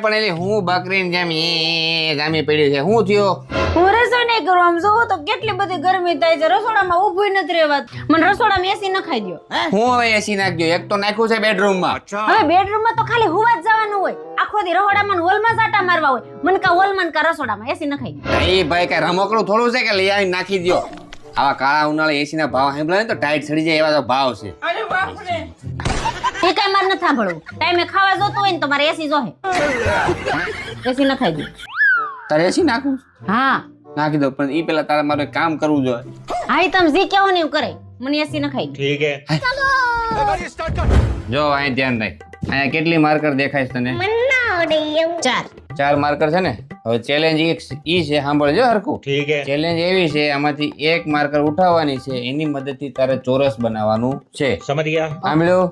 પણ એલી હું બકરીને જેમ જામી પડી છે. શું થયો? હું રસોઈ નહીં કરું. આમ જોવો તો કેટલી બધી ગરમી થાય છે. રસોડામાં ઊભું નથી રહેવાતું. મને રસોડામાં એસી નખાઈ દ્યો. હું હવે એસી નાખજો. એક તો નાખ્યું છે બેડરૂમમાં. હવે બેડરૂમમાં તો ખાલી હુવા જ જવાનું હોય. આખો દી રહોડામાં ને હોલમાં સાટા મારવા હોય. મને કા હોલમાં કા રસોડામાં એસી નખાઈ દ્યો. એ ભાઈ કઈ રમકડું થોડું છે કે લઈ આવીને નાખી દ્યો. આવા કાળા ઉનાળે એસી ના ભાવ સાંભળે ને તો ટાઈટ ચડી જાય એવા તો ભાવ છે. એ કઈ મારે નથી સાંભળવું. ટાઈમે ખાવા જોતું હોય ને તો મારે એસી જોહે. એસી નખાઈ દ્યો. તારે એસી નાખું? હા નાખી દો, પણ ઈ પેલા તારે મારે કામ કરવું જોઈએ. હા ઈ તમે જી કેવો ને એવું કરે. મને એસી નખાઈ દ્યો. ठीक है જો અહીં ધ્યાન રાખ. અહીંયા કેટલી માર્કર દેખાય છે તને? 4 માર્કર છે ને. હવે ચેલેન્જ ઈ છે, સાંભળજો હરખું. ठीक है ચેલેન્જ એવી છે, આમાંથી એક માર્કર ઉઠાવવાની છે, એની મદદથી તારે ચોરસ બનાવવાનું છે. समझ गया સાંભળ્યું?